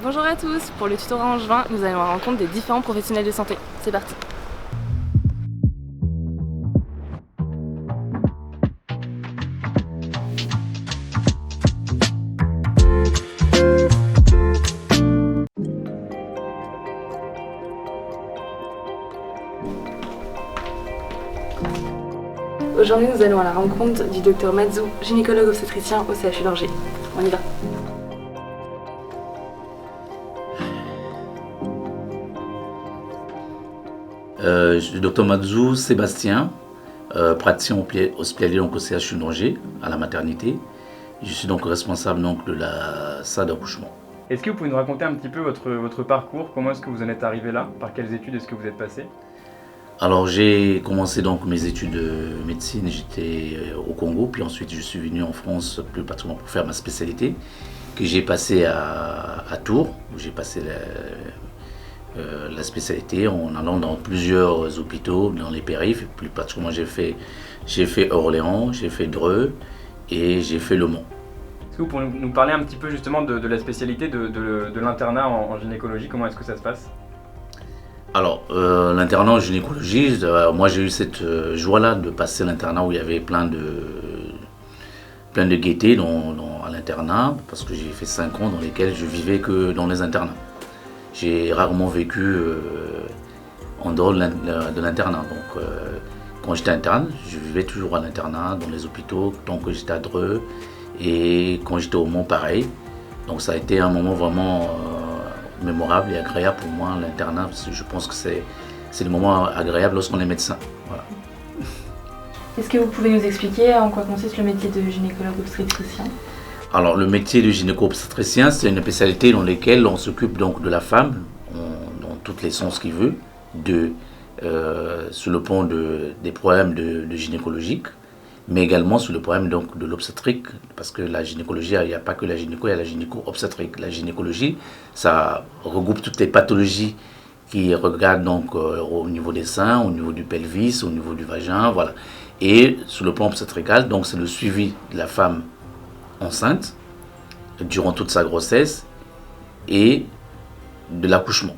Bonjour à tous, pour le tutorat angevin, nous allons à la rencontre des différents professionnels de santé. C'est parti. Aujourd'hui, nous allons à la rencontre du docteur Mazou, gynécologue obstétricien au CHU d'Angers. On y va. Je suis Dr Mazou Sébastien, praticien hospitalier donc, au CHU d'Angers, à la maternité. Je suis donc responsable donc, de la salle d'accouchement. Est-ce que vous pouvez nous raconter un petit peu votre parcours? Comment est-ce que vous en êtes arrivé là? Par quelles études est-ce que vous êtes passé? Alors j'ai commencé donc mes études de médecine, j'étais au Congo, puis ensuite je suis venu en France plus particulièrement pour faire ma spécialité, que j'ai passé à Tours, où j'ai passé la spécialité en allant dans plusieurs hôpitaux, dans les périphes, plus particulièrement j'ai fait Orléans, j'ai fait Dreux et j'ai fait Le Mans. Est-ce que vous pouvez nous parler un petit peu justement de la spécialité de l'internat en gynécologie? Comment est-ce que ça se passe? Alors, l'internat en gynécologie, moi j'ai eu cette joie-là de passer l'internat où il y avait plein de gaieté à l'internat, parce que j'ai fait 5 ans dans lesquels je vivais que dans les internats. J'ai rarement vécu en dehors de l'internat. Donc, quand j'étais interne, je vivais toujours à l'internat, dans les hôpitaux, tant que j'étais à Dreux. Et quand j'étais au Mans, pareil. Donc, ça a été un moment vraiment mémorable et agréable pour moi, l'internat, parce que je pense que c'est le moment agréable lorsqu'on est médecin. Voilà. Est-ce que vous pouvez nous expliquer en quoi consiste le métier de gynécologue obstétricien? Alors, le métier de gynéco-obstétricien, c'est une spécialité dans laquelle on s'occupe donc de la femme, dans tous les sens qu'il veut, sur le plan des problèmes de gynécologique, mais également sur le problème donc, de l'obstétrique, parce que la gynécologie, il n'y a pas que la gynéco, il y a la gynéco-obstétrique. La gynécologie, ça regroupe toutes les pathologies qui regardent donc au niveau des seins, au niveau du pelvis, au niveau du vagin, voilà. Et sur le plan obstétrical, donc c'est le suivi de la femme enceinte durant toute sa grossesse et de l'accouchement.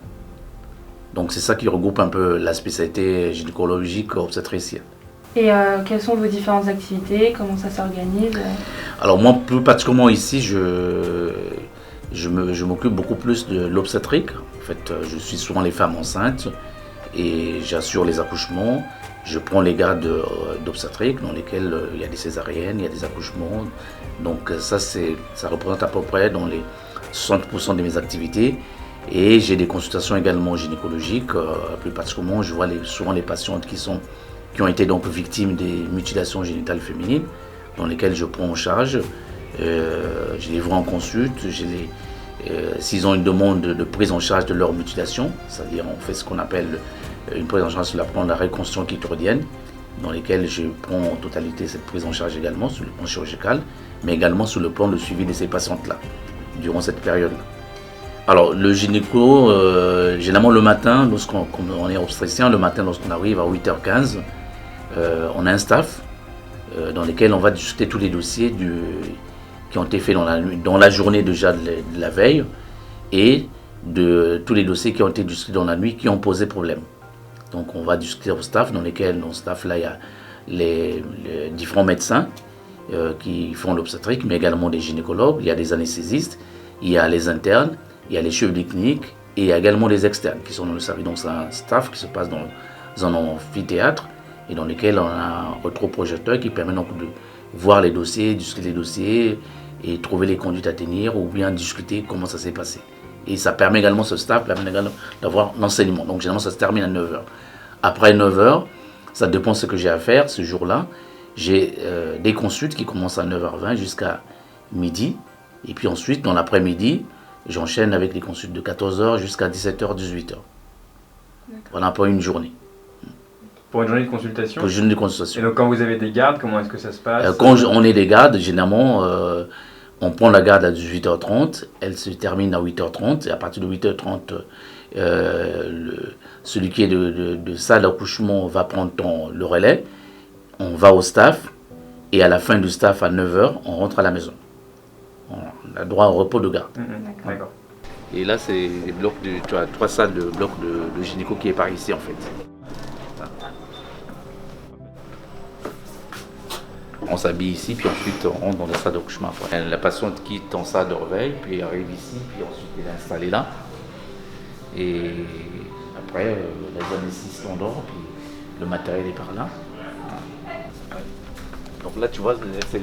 Donc c'est ça qui regroupe un peu la spécialité gynécologique obstétricienne. Et quelles sont vos différentes activités? Comment ça s'organise? Alors moi, plus particulièrement ici, je m'occupe beaucoup plus de l'obstétrique. En fait, je suis souvent les femmes enceintes et j'assure les accouchements. Je prends les gardes d'obstétrique dans lesquels il y a des césariennes, il y a des accouchements. Donc ça représente à peu près dans les 60% de mes activités. Et j'ai des consultations également gynécologiques. Plus particulièrement, je vois souvent les patientes qui ont été donc victimes des mutilations génitales féminines, dans lesquelles je prends en charge. Je les vois en consulte. S'ils ont une demande de prise en charge de leur mutilation, c'est-à-dire on fait ce qu'on appelle une prise en charge sur le plan de la reconstruction clitoridienne, dans lesquelles je prends en totalité cette prise en charge également sur le plan chirurgical, mais également sur le plan de suivi de ces patientes-là, durant cette période-là. Alors le gynéco, généralement le matin, lorsqu'on est obstétricien, le matin lorsqu'on arrive à 8h15, on a un staff dans lequel on va discuter tous les dossiers qui ont été faits dans la journée déjà de la veille et de tous les dossiers qui ont été discutés dans la nuit qui ont posé problème. Donc on va discuter au staff, dans le staff là il y a les différents médecins qui font l'obstétrique, mais également des gynécologues, il y a des anesthésistes, il y a les internes, il y a les chefs de clinique et il y a également les externes qui sont dans le service. Donc c'est un staff qui se passe dans un amphithéâtre et dans lequel on a un rétroprojecteur qui permet donc de voir les dossiers, discuter les dossiers et trouver les conduites à tenir ou bien discuter comment ça s'est passé. Et ça permet également, ce staff permet également d'avoir l'enseignement. Donc généralement ça se termine à 9h. Après 9h, ça dépend de ce que j'ai à faire ce jour-là. J'ai des consultes qui commencent à 9h20 jusqu'à midi. Et puis ensuite, dans l'après-midi, j'enchaîne avec les consultes de 14h jusqu'à 17h, 18h. Voilà pour une journée. Pour une journée de consultation? Pour une journée de consultation. Et donc quand vous avez des gardes, comment est-ce que ça se passe? Quand on est des gardes, généralement, on prend la garde à 18h30, elle se termine à 8h30, et à partir de 8h30, celui qui est de salle d'accouchement va prendre le relais, on va au staff, et à la fin du staff, à 9h, on rentre à la maison. On a droit au repos de garde. D'accord. Et là, c'est les blocs tu as 3 salles de blocs de gynéco qui est par ici en fait. On s'habille ici, puis ensuite on rentre dans la salle d'accouchement. La patiente quitte en salle de réveil, puis arrive ici, puis ensuite elle est installée là. Et après, les anesthésistes s'endorment, puis le matériel est par là. Donc là, tu vois, c'est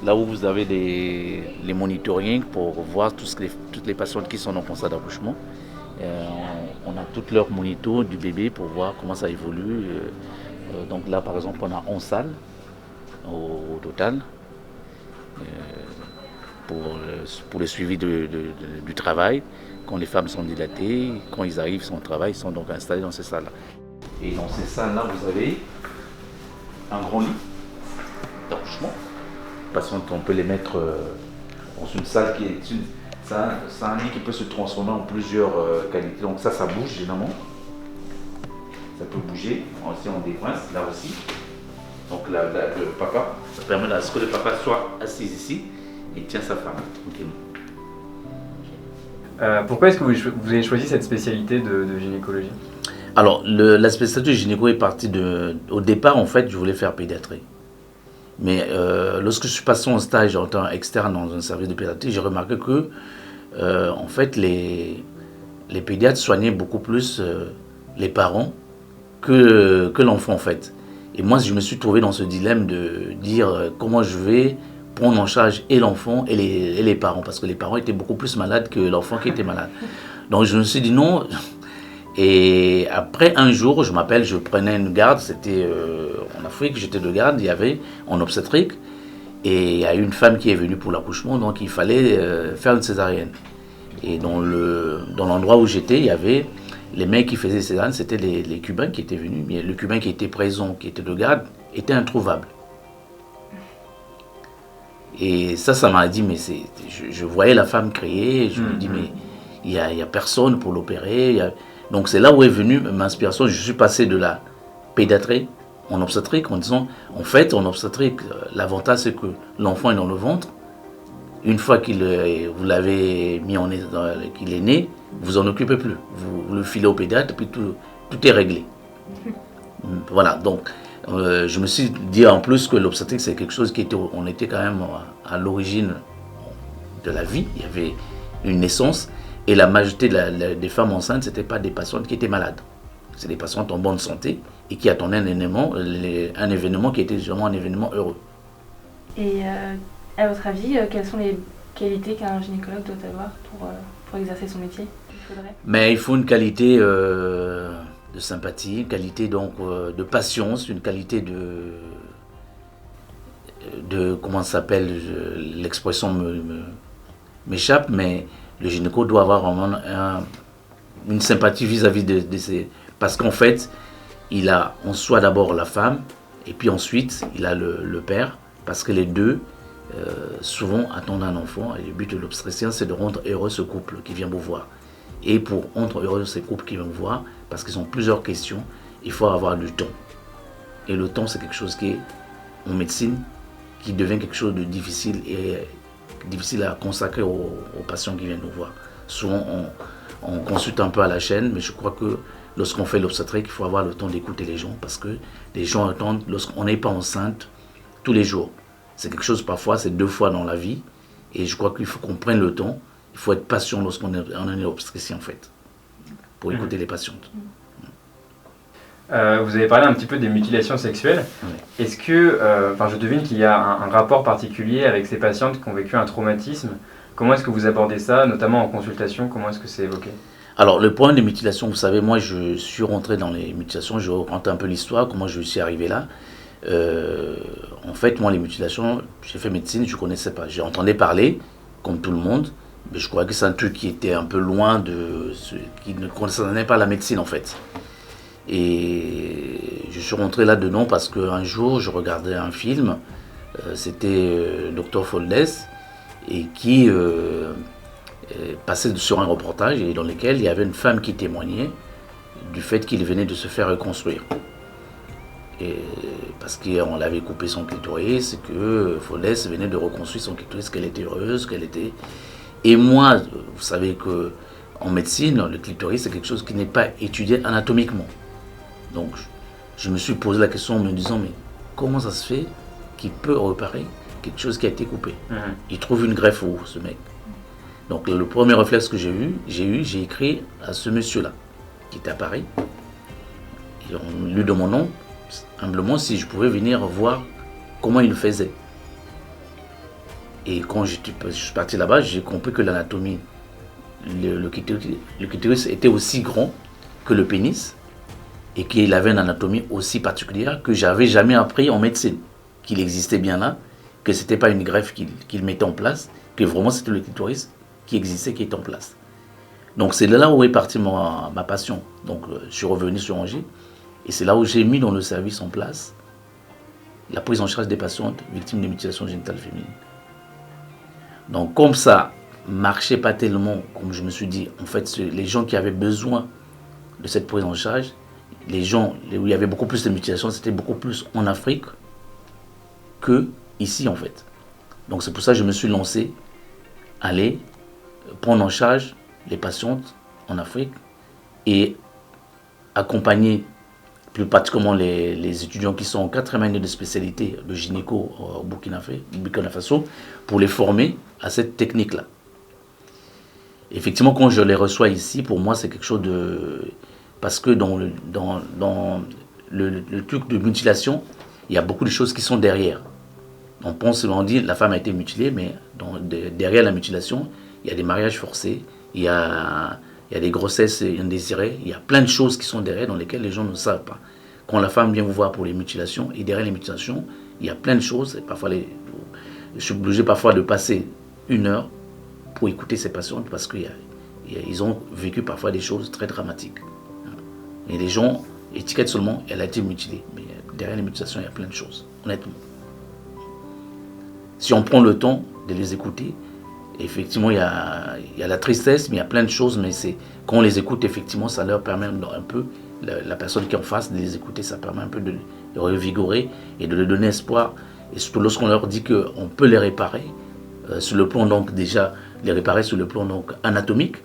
là où vous avez les monitoring pour voir toutes les patientes qui sont en salle d'accouchement. On a toutes leurs monitors du bébé pour voir comment ça évolue. Donc là, par exemple, on a 11 salles au total pour le suivi du travail. Quand les femmes sont dilatées, quand ils arrivent sur le travail, ils sont donc installés dans ces salles-là. Et dans ces salles-là, vous avez un grand lit d'accouchement. Les patientes, on peut les mettre dans une salle qui est... C'est un lit qui peut se transformer en plusieurs qualités. Donc ça bouge généralement. Ça peut bouger. Aussi, on décoince, là aussi. Donc le papa, ça permet à ce que le papa soit assis ici et tient sa femme. Pourquoi est-ce que vous avez choisi cette spécialité de gynécologie? Alors, la spécialité de gynéco est partie au départ, en fait, je voulais faire pédiatrie. Mais lorsque je suis passé en stage en tant qu'externe dans un service de pédiatrie, j'ai remarqué que, en fait, les pédiatres soignaient beaucoup plus les parents que l'enfant, en fait. Et moi, je me suis trouvé dans ce dilemme de dire comment je vais prendre en charge et l'enfant et les parents, parce que les parents étaient beaucoup plus malades que l'enfant qui était malade. Donc je me suis dit non. Et après un jour, je prenais une garde, c'était en Afrique, j'étais de garde, il y avait en obstétrique, et il y a une femme qui est venue pour l'accouchement, donc il fallait faire une césarienne. Et dans l'endroit où j'étais, il y avait les mecs qui faisaient césarienne, c'était les Cubains qui étaient venus, mais le Cubain qui était présent, qui était de garde, était introuvable. Et ça m'a dit, mais je voyais la femme crier, je me dis, mais il y a personne pour l'opérer. Donc c'est là où est venue ma inspiration. Je suis passé de la pédiatrie en obstétrique en disant, en fait, en obstétrique, l'avantage c'est que l'enfant est dans le ventre. Une fois vous l'avez mis qu'il est né, vous en occupez plus. Vous le filez au pédiatre, puis tout est réglé. Voilà, donc je me suis dit en plus que l'obstétrique c'est quelque chose on était quand même à l'origine de la vie. Il y avait une naissance et la majorité des femmes enceintes, c'était pas des patientes qui étaient malades. C'est des patientes en bonne santé et qui attendaient un événement qui était vraiment un événement heureux. Et à votre avis, quelles sont les qualités qu'un gynécologue doit avoir pour exercer son métier? Mais il faut une qualité de sympathie, une qualité donc de patience, une qualité de comment ça s'appelle, l'expression m'échappe, mais le gynéco doit avoir vraiment une sympathie vis-à-vis de ses... Parce qu'en fait, il a en soi d'abord la femme, et puis ensuite, il a le père, parce que les deux, souvent, attendent un enfant, et le but de l'obstétricien, c'est de rendre heureux ce couple qui vient vous voir. Et pour rendre heureux ces couples qui viennent vous voir, parce qu'ils ont plusieurs questions, il faut avoir du temps. Et le temps, c'est quelque chose qui est, en médecine, qui devient quelque chose de difficile à consacrer aux patients qui viennent nous voir. Souvent, on consulte un peu à la chaîne, mais je crois que lorsqu'on fait l'obstétrique, il faut avoir le temps d'écouter les gens, parce que les gens attendent, lorsqu'on n'est pas enceinte, tous les jours. C'est quelque chose, parfois, c'est 2 fois dans la vie, et je crois qu'il faut qu'on prenne le temps. Il faut être patient lorsqu'on est obstétricien, en fait, pour écouter les patientes. Vous avez parlé un petit peu des mutilations sexuelles. Oui. Est-ce que, je devine qu'il y a un rapport particulier avec ces patientes qui ont vécu un traumatisme. Comment est-ce que vous abordez ça, notamment en consultation? Comment est-ce que c'est évoqué? Alors, le point des mutilations, vous savez, moi, je suis rentré dans les mutilations, je raconte un peu l'histoire, comment je suis arrivé là. En fait, moi, les mutilations, j'ai fait médecine, je ne connaissais pas. J'ai entendu parler, comme tout le monde, mais je crois que c'est un truc qui était un peu loin de ceux qui ne concernait pas la médecine, en fait. Et je suis rentré là-dedans parce qu'un jour, je regardais un film, c'était Dr Foldes, et qui passait sur un reportage et dans lequel il y avait une femme qui témoignait du fait qu'il venait de se faire reconstruire. Et parce qu'on l'avait coupé son clitoris, que Foldes venait de reconstruire son clitoris, qu'elle était heureuse, qu'elle était... Et moi, vous savez que en médecine, le clitoris, c'est quelque chose qui n'est pas étudié anatomiquement. Donc, je me suis posé la question en me disant, mais comment ça se fait qu'il peut réparer quelque chose qui a été coupé? Il trouve une greffe où, ce mec? Donc, le premier réflexe que j'ai écrit à ce monsieur-là, qui était à Paris. Et on lui demandant, humblement, si je pouvais venir voir comment il le faisait. Et quand je suis parti là-bas, j'ai compris que l'anatomie, le clitoris était aussi grand que le pénis et qu'il avait une anatomie aussi particulière que j'avais jamais appris en médecine, qu'il existait bien là, que c'était pas une greffe qu'il mettait en place, que vraiment c'était le clitoris qui existait, qui était en place. Donc c'est là où est partie ma passion. Donc je suis revenu sur Angers et c'est là où j'ai mis dans le service en place la prise en charge des patientes victimes de mutilation génitale féminine. Donc comme ça marchait pas tellement, comme je me suis dit, en fait les gens qui avaient besoin de cette prise en charge, les gens où il y avait beaucoup plus de mutilations, c'était beaucoup plus en Afrique que ici en fait. Donc c'est pour ça que je me suis lancé à aller prendre en charge les patientes en Afrique et accompagner plus particulièrement les étudiants qui sont en 4e année de spécialité de gynéco au Burkina Faso pour les former à cette technique-là. Effectivement, quand je les reçois ici, pour moi, c'est quelque chose de... Parce que dans le truc de mutilation, il y a beaucoup de choses qui sont derrière. On pense, on dit, la femme a été mutilée, mais derrière la mutilation, il y a des mariages forcés, il y a des grossesses indésirées, il y a plein de choses qui sont derrière dans lesquelles les gens ne savent pas. Quand la femme vient vous voir pour les mutilations, et derrière les mutilations, il y a plein de choses. Et parfois, je suis obligé parfois de passer 1 heure pour écouter ces patientes parce qu'ils ont vécu parfois des choses très dramatiques. Et les gens étiquettent seulement, elle a été mutilée. Mais derrière les mutilations, il y a plein de choses, honnêtement. Si on prend le temps de les écouter, effectivement, il y a la tristesse, mais il y a plein de choses, mais quand on les écoute, effectivement, ça leur permet un peu, la personne qui est en face, de les écouter, ça permet un peu de revigorer et de leur donner espoir. Et surtout lorsqu'on leur dit qu'on peut les réparer, sur le plan, donc, déjà, les réparer sur le plan donc, anatomique,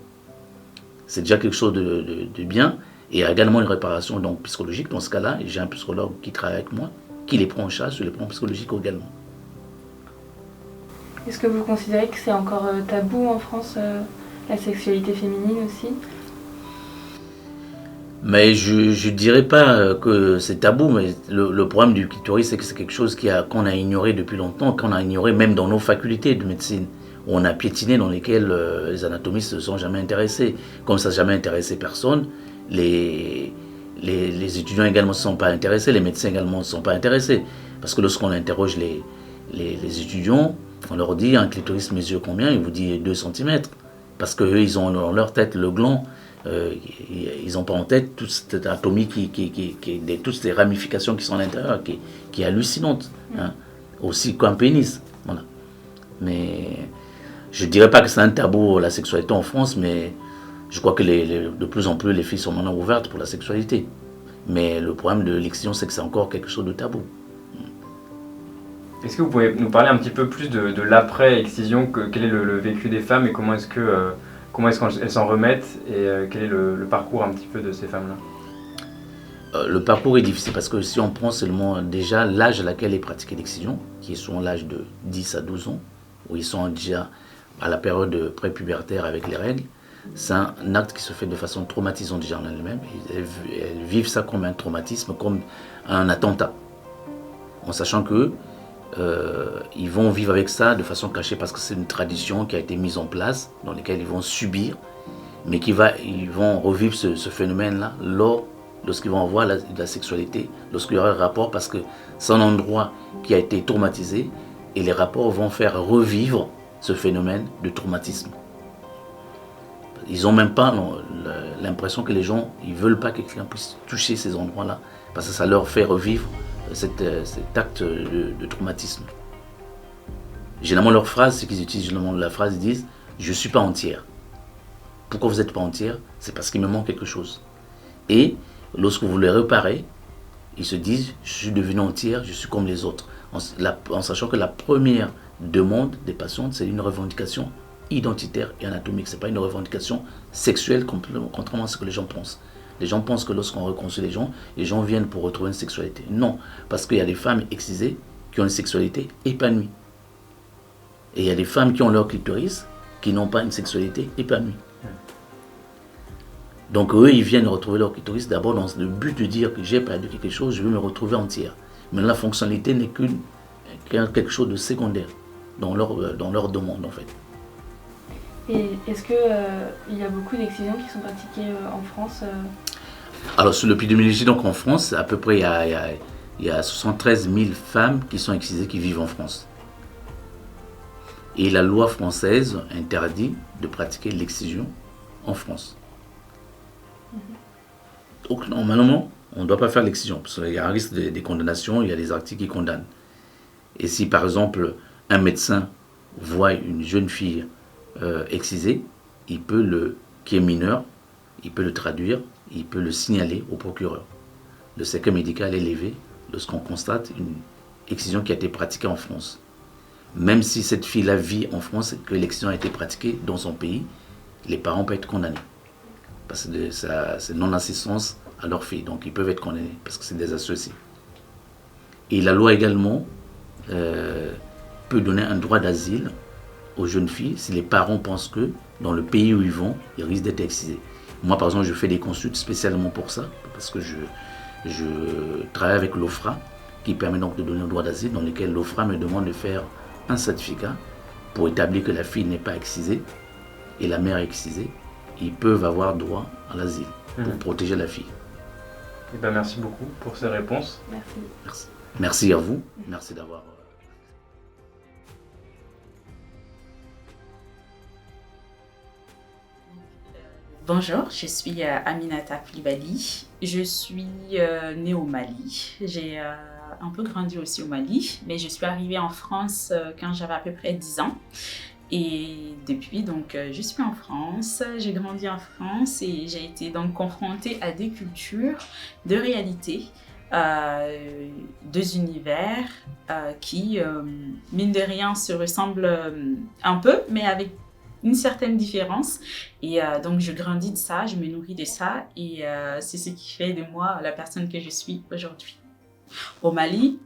c'est déjà quelque chose de bien. Et il y a également une réparation donc, psychologique. Dans ce cas-là, j'ai un psychologue qui travaille avec moi, qui les prend en charge sur le plan psychologique également. Est-ce que vous considérez que c'est encore tabou en France, la sexualité féminine aussi? Mais je ne dirais pas que c'est tabou, mais le problème du clitoris, c'est que c'est quelque chose qu'on a ignoré depuis longtemps, qu'on a ignoré même dans nos facultés de médecine. On a piétiné dans lesquelles les anatomistes ne se sont jamais intéressés. Comme ça n'a jamais intéressé personne, les étudiants également ne se sont pas intéressés, les médecins également ne se sont pas intéressés. Parce que lorsqu'on interroge les étudiants, on leur dit un clitoris mesure combien, ils vous disent 2 cm. Parce qu'eux, ils ont dans leur tête le gland, ils n'ont pas en tête toute cette anatomie, toutes ces ramifications qui sont à l'intérieur, qui est hallucinante. Hein, aussi qu'un pénis. Voilà. Mais je ne dirais pas que c'est un tabou la sexualité en France, mais je crois que de plus en plus les filles sont maintenant ouvertes pour la sexualité. Mais le problème de l'excision, c'est que c'est encore quelque chose de tabou. Est-ce que vous pouvez nous parler un petit peu plus de l'après-excision, quel est le vécu des femmes et comment est-ce qu'elles s'en remettent et quel est le parcours un petit peu de ces femmes-là? Le parcours est difficile parce que si on prend seulement déjà l'âge à laquelle est pratiquée l'excision, qui est souvent l'âge de 10 à 12 ans, où ils sont déjà à la période prépubertaire avec les règles, c'est un acte qui se fait de façon traumatisante déjà en elle-même. Elles vivent ça comme un traumatisme, comme un attentat, en sachant que ils vont vivre avec ça de façon cachée parce que c'est une tradition qui a été mise en place dans laquelle ils vont subir, mais ils vont revivre ce phénomène-là lorsqu'ils vont avoir la sexualité, lorsqu'il y aura un rapport, parce que c'est un endroit qui a été traumatisé et les rapports vont faire revivre ce phénomène de traumatisme. Ils n'ont même pas l'impression que les gens ne veulent pas que quelqu'un puisse toucher ces endroits-là parce que ça leur fait revivre cet acte de traumatisme. Généralement, leur phrase, c'est qu'ils utilisent généralement la phrase, ils disent « je ne suis pas entière ». Pourquoi vous n'êtes pas entière? C'est parce qu'il me manque quelque chose. Et lorsque vous les réparez, ils se disent « je suis devenue entière, je suis comme les autres ». En sachant que la première demande des patientes, c'est une revendication identitaire et anatomique. Ce n'est pas une revendication sexuelle, contrairement à ce que les gens pensent. Les gens pensent que lorsqu'on reconstruit les gens viennent pour retrouver une sexualité. Non, parce qu'il y a des femmes excisées qui ont une sexualité épanouie. Et il y a des femmes qui ont leur clitoris qui n'ont pas une sexualité épanouie. Donc eux, ils viennent retrouver leur clitoris d'abord dans le but de dire que j'ai perdu quelque chose, je veux me retrouver entière. Mais la fonctionnalité n'est quelque chose de secondaire dans leur demande en fait. Et est-ce qu'il y a beaucoup d'excisions qui sont pratiquées en France Alors sur l'épidémiologie, donc en France, à peu près il y a 73 000 femmes qui sont excisées qui vivent en France. Et la loi française interdit de pratiquer l'excision en France. Donc normalement, on ne doit pas faire l'excision, parce qu'il y a un risque des condamnations, il y a des articles qui condamnent. Et si par exemple un médecin voit une jeune fille excisée, qui est mineur, il peut le traduire, il peut le signaler au procureur. Le secret médical est levé lorsqu'on constate une excision qui a été pratiquée en France. Même si cette fille-là vit en France et que l'excision a été pratiquée dans son pays, les parents peuvent être condamnés. Parce que c'est non-assistance à leur fille, donc ils peuvent être condamnés parce que c'est des associés. Et la loi également peut donner un droit d'asile aux jeunes filles si les parents pensent que dans le pays où ils vont, ils risquent d'être excisés. Moi, par exemple, je fais des consultes spécialement pour ça, parce que je travaille avec l'OFRA, qui permet donc de donner un droit d'asile, dans lequel l'OFRA me demande de faire un certificat pour établir que la fille n'est pas excisée et la mère est excisée. Ils peuvent avoir droit à l'asile pour protéger la fille. Eh ben, merci beaucoup pour ces réponses. Merci. Merci à vous. Merci d'avoir... Bonjour, je suis Aminata Koulibaly. Je suis née au Mali. J'ai un peu grandi aussi au Mali, mais je suis arrivée en France quand j'avais à peu près 10 ans. Et depuis, donc, je suis en France, j'ai grandi en France et j'ai été donc confrontée à des cultures, de réalités, deux univers qui, mine de rien, se ressemblent un peu, mais avec une certaine différence. Et donc, je grandis de ça, je me nourris de ça et c'est ce qui fait de moi la personne que je suis aujourd'hui. Au Mali,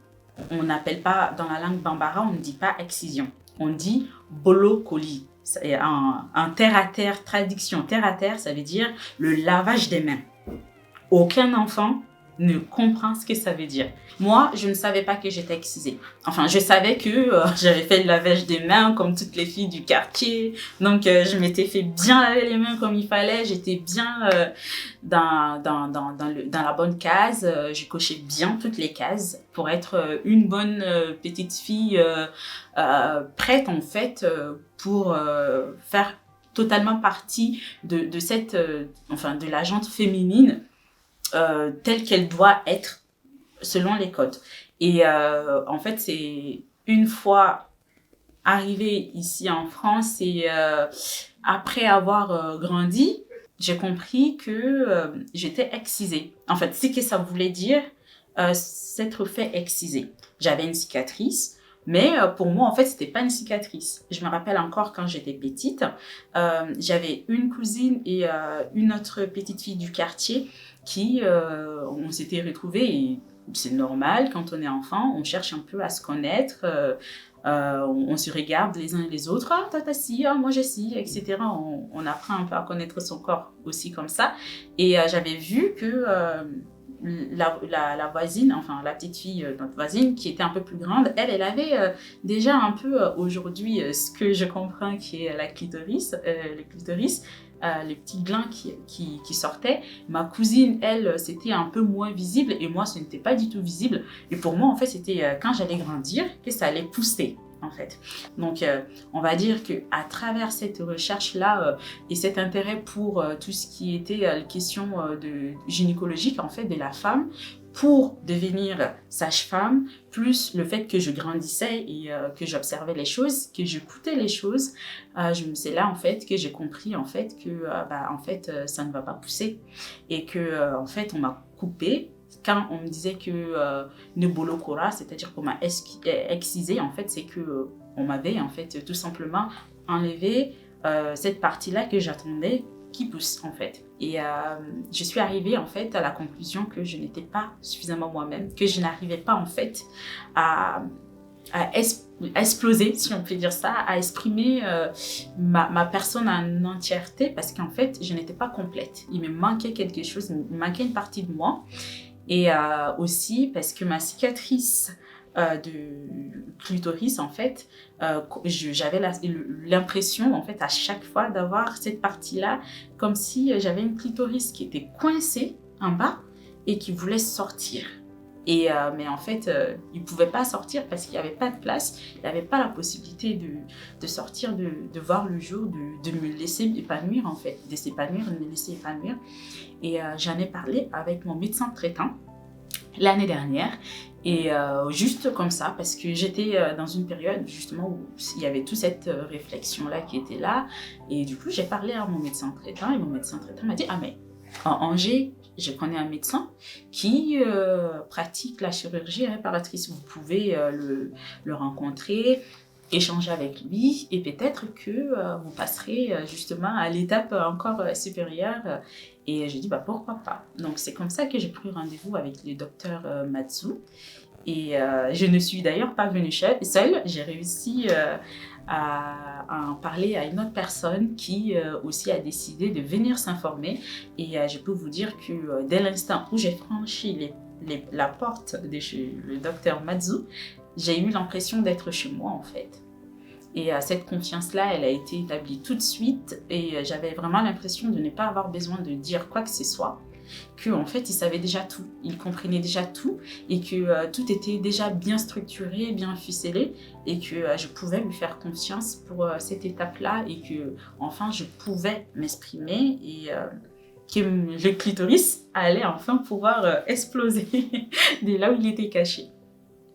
on n'appelle pas, dans la langue bambara, on ne dit pas excision. On dit bolokoli. C'est un terre-à-terre, traduction terre-à-terre, ça veut dire le lavage des mains. Aucun enfant ne comprend ce que ça veut dire. Moi, je ne savais pas que j'étais excisée. Enfin, je savais que j'avais fait le lavage des mains comme toutes les filles du quartier. Donc, je m'étais fait bien laver les mains comme il fallait. J'étais bien dans la bonne case. Je cochais bien toutes les cases pour être une bonne petite fille prête, en fait, pour faire totalement partie de cette, de la gente féminine telle qu'elle doit être selon les codes. Et en fait, c'est une fois arrivée ici en France et après avoir grandi, j'ai compris que j'étais excisée. En fait, ce que ça voulait dire, s'être fait exciser. J'avais une cicatrice, mais pour moi, en fait, c'était pas une cicatrice. Je me rappelle encore quand j'étais petite, j'avais une cousine et une autre petite fille du quartier qui, on s'était retrouvés et c'est normal, quand on est enfant, on cherche un peu à se connaître, on se regarde les uns et les autres, ah, toi t'as ci, ah, moi j'ai ci, etc. On apprend un peu à connaître son corps aussi comme ça. Et j'avais vu que la voisine, enfin la petite fille, notre voisine, qui était un peu plus grande, elle avait déjà un peu aujourd'hui ce que je comprends qui est le clitoris, les petits glands qui sortaient. Ma cousine, elle, c'était un peu moins visible et moi, ce n'était pas du tout visible. Et pour moi, en fait, c'était quand j'allais grandir que ça allait pousser, en fait. Donc, on va dire qu'à travers cette recherche-là et cet intérêt pour tout ce qui était les questions de gynécologique, en fait, de la femme, pour devenir sage-femme, plus le fait que je grandissais et que j'observais les choses, que j'écoutais les choses, c'est là en fait que j'ai compris en fait que ça ne va pas pousser et que en fait on m'a coupé quand on me disait que nebolokora, c'est-à-dire qu'on m'a excisé, en fait c'est que on m'avait en fait tout simplement enlevé cette partie-là que j'attendais qui pousse en fait. Et je suis arrivée en fait à la conclusion que je n'étais pas suffisamment moi-même, que je n'arrivais pas en fait à exploser, si on peut dire ça, à exprimer ma personne en entièreté, parce qu'en fait, je n'étais pas complète. Il me manquait quelque chose, il me manquait une partie de moi. Et aussi parce que ma cicatrice de clitoris, en fait, j'avais l'impression, en fait, à chaque fois d'avoir cette partie-là, comme si j'avais une clitoris qui était coincée en bas et qui voulait sortir. Mais en fait, il ne pouvait pas sortir parce qu'il n'y avait pas de place, il n'y avait pas la possibilité de sortir, de voir le jour, de me laisser épanouir, en fait, de s'épanouir, de me laisser épanouir. Et j'en ai parlé avec mon médecin traitant l'année dernière. Et juste comme ça, parce que j'étais dans une période justement où il y avait toute cette réflexion-là qui était là. Et du coup, j'ai parlé à mon médecin traitant et mon médecin traitant m'a dit « Ah mais en Angers, je connais un médecin qui pratique la chirurgie réparatrice. Vous pouvez le rencontrer, échanger avec lui et peut-être que vous passerez justement à l'étape encore supérieure. » Et j'ai dit, pourquoi pas. Donc, c'est comme ça que j'ai pris rendez-vous avec le docteur Matsu. Et je ne suis d'ailleurs pas venue seule. J'ai réussi à en parler à une autre personne qui aussi a décidé de venir s'informer. Et je peux vous dire que dès l'instant où j'ai franchi la porte de chez le docteur Matsu, j'ai eu l'impression d'être chez moi, en fait. Et cette confiance-là, elle a été établie tout de suite et j'avais vraiment l'impression de ne pas avoir besoin de dire quoi que ce soit, qu'en fait, il savait déjà tout, il comprenait déjà tout et que tout était déjà bien structuré, bien ficelé et que je pouvais lui faire confiance pour cette étape-là et que enfin, je pouvais m'exprimer et que le clitoris allait enfin pouvoir exploser de là où il était caché.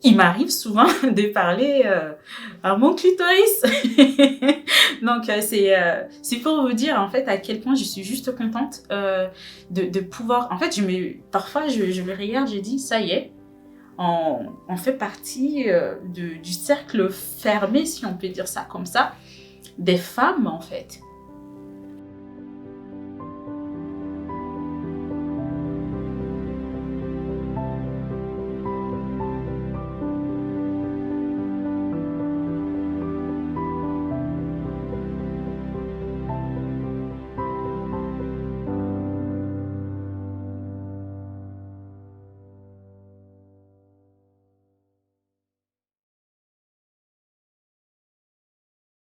Il m'arrive souvent de parler à mon clitoris. Donc, c'est pour vous dire en fait à quel point je suis juste contente de pouvoir... En fait, parfois, je me regarde, je dis, ça y est, on fait partie du cercle fermé, si on peut dire ça comme ça, des femmes en fait.